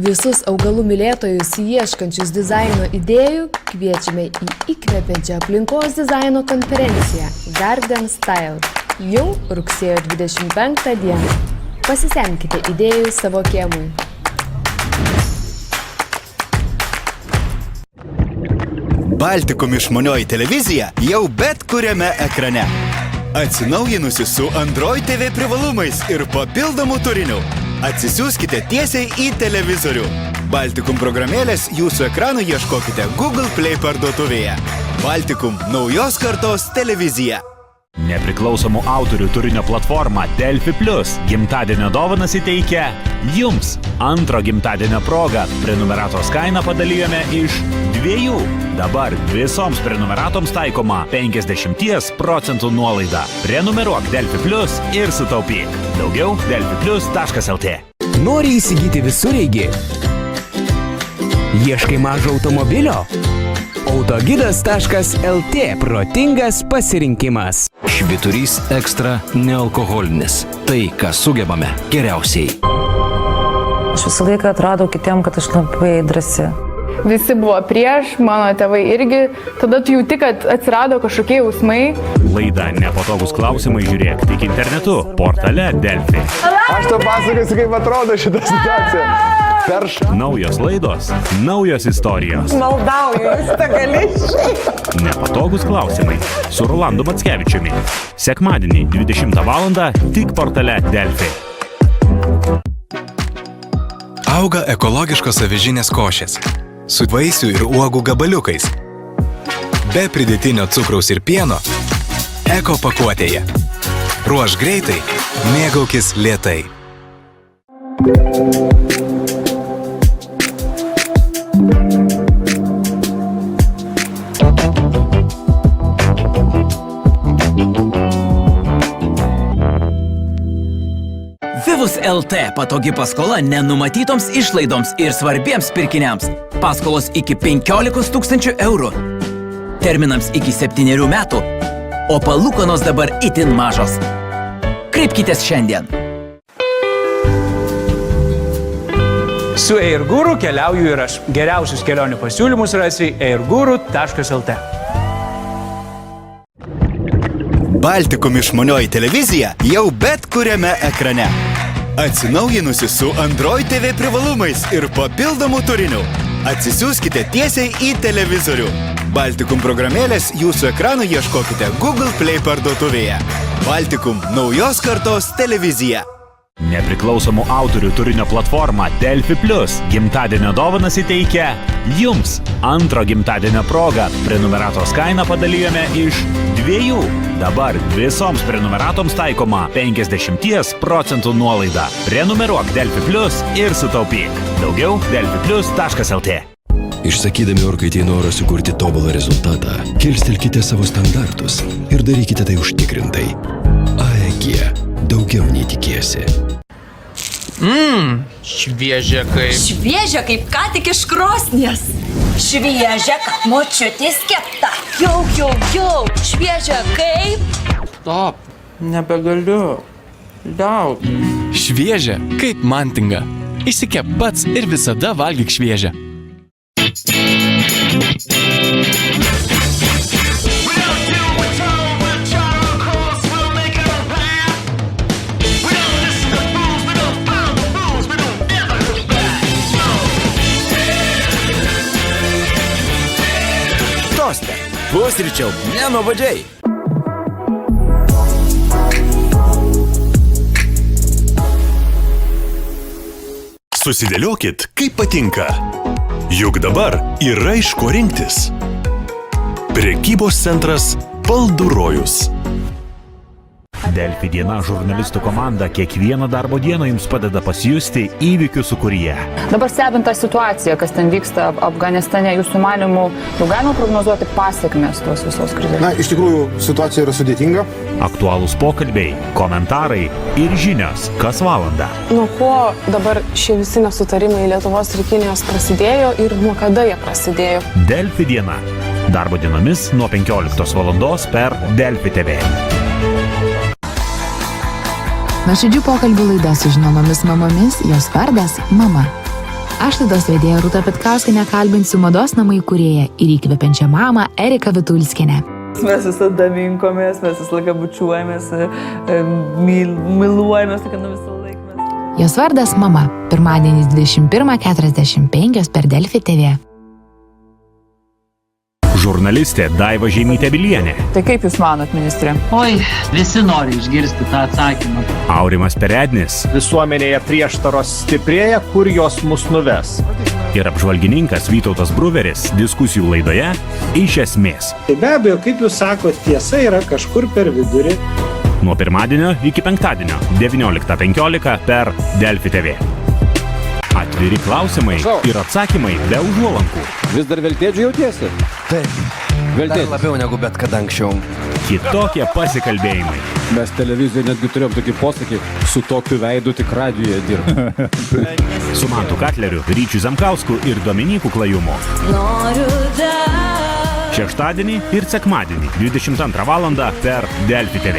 Visus augalų mylėtojus ieškančius dizaino idėjų kviečiame į įkvepiančią aplinkos dizaino konferenciją Garden Style jau rugsėjo 25 dieną. Pasisemkite idėjų savo kiemui. Baltikum išmanioji televizija jau bet kuriame ekrane. Atsinaujinusi su Android TV privalumais ir papildomų turinių. Atsisiųskite tiesiai į televizorių. Baltikum programėlės jūsų ekranų ieškokite Google Play parduotuvėje. Baltikum naujos kartos televizija. Nepriklausomų autorių turinio platforma Delfi Plus gimtadienio dovanas įteikia jums. Antro gimtadienio proga prenumeratos kainą padalijome iš 2. Dabar visoms prenumeratoms taikoma 50% nuolaida. Prenumeruok Delfi Plus ir sutaupyk. Daugiau delfiplus.lt. Nori įsigyti visureigį? Ieškai mažo automobilio? Autogidas.lt protingas pasirinkimas. Švyturys ekstra nealkoholinis. Tai, ką sugebame geriausiai. Aš visą laiką atradau kitiem, kad aš labai drąsi. Visi buvo prieš, mano tėvai irgi. Tada tu jauti, kad atsirado kažkokie jausmai. Laidą Nepatogus klausimai žiūrėk tik internetu, portale Delfi. Aš tau pasakosiu, kaip atrodo šitą situaciją. Naujos laidos, naujos istorijos. Maldauju, jūs tą gali. Nepatogus klausimai su Rolandu Mackevičiumi. Sekmadienį 20 val. Tik portale Delfi. Auga ekologiškos avižinės košės su vaisių ir uogų gabaliukais. Be pridėtinio cukraus ir pieno. Eko pakuotėje. Ruošk greitai, mėgaukis lėtai. Vivus LT patogi paskola nenumatytoms išlaidoms ir svarbiems pirkiniams. Paskolos iki 15 000 eurų. Terminams iki 7 metų, o palūkanos dabar itin mažos. Kreipkitės šiandien. Su Airguru keliauju ir aš. Geriausius kelionių pasiūlymus rasi airguru.lt. Baltikum išmanioji televizija jau bet kuriame ekrane. Atsinaujinusi su Android TV privalumais ir papildomų turinių. Atsisiųskite tiesiai į televizorių. Baltikum programėlės jūsų ekranų ieškokite Google Play parduotuvėje. Baltikum naujos kartos televizija. Nepriklausomų autorių turinio platforma Delfi Plus gimtadienio dovanas įteikia jums. Antro gimtadienio proga prenumeratos kainą padalijome iš 2. Dabar visoms prenumeratoms taikoma 50% nuolaida. Prenumeruok Delfi Plus ir sutaupyk. Daugiau delfiplus.lt. Išsakydami orkaitėje norą sukurti tobulą rezultatą, kilstelkite savo standartus ir darykite tai užtikrintai. AEG. Daugiau nei tikiesi. Šviežia kaip... Šviežia kaip ką tik iš krosnies. Šviežia kaip močiutės kepta. Jau. Šviežia kaip... Stop, nebegaliu. Liauk. Šviežia kaip mantinga. Išsikep pats ir visada valgyk šviežią. Pusryčiau, nenuobodžiai. Susidėliokit, kaip patinka. Juk dabar yra iš ko rinktis. Prekybos centras Baldų rojus. Delfi diena žurnalistų komanda kiekvieną darbo dieną jums padeda pasijusti įvykių sūkuryje. Dabar stebint tą situaciją, kas ten vyksta Afganistane, jūsų manimų, jau galima prognozuoti pasekmes tos visos krizės? Na, iš tikrųjų, situacija yra sudėtinga. Aktualūs pokalbiai, komentarai ir žinios kas valandą. Nuo ko dabar šie visi nesutarimai Lietuvos ir Kinijos prasidėjo ir nuo kada jie prasidėjo? Delfi diena. Darbo dienomis nuo 15 val. Per Delfi TV. Nuoširdžių pokalbių laida su žinomomis mamomis, jos vardas Mama. Aš laidos vedėja Rūta Petkauskinė kalbinsiu mados namų įkūrėją ir įkvepiančią mamą Eriką Vitulskienę. Mes visada minkomės, mes visą laiką bučiuojamės, myluojamės, kad visą laiką. Jos vardas Mama. Pirmadienį 21:45 per Delfi TV. Žurnalistė Daiva Žeimytė-Bilienė. Tai kaip Jūs manot, ministrė? Oi, visi nori išgirsti tą atsakymą. Aurimas Perednis. Visuomenėje prieštaros stiprėja, kur jos mus nuves. Ir apžvalgininkas Vytautas Bruveris diskusijų laidoje Iš esmės. Tai be abejo, kaip jūs sakote, tiesa yra kažkur per vidurį. Nuo pirmadienio iki penktadienio 19:15 per Delfi TV. Atviri klausimai ir atsakymai be užuolankų. Vis dar veltėdžių jautiesi? Taip. Veltėdžių. Labiau negu bet kada anksčiau. Kitokie pasikalbėjimai. Mes televizijoje netgi turėjom tokį posakį, su tokiu veidu tik radijoje dirba. Su Mantu Katleriu, Ryčiu Zemkausku ir Dominyku Klajumu. Šeštadienį ir sekmadienį 22 val. Per Delfi TV.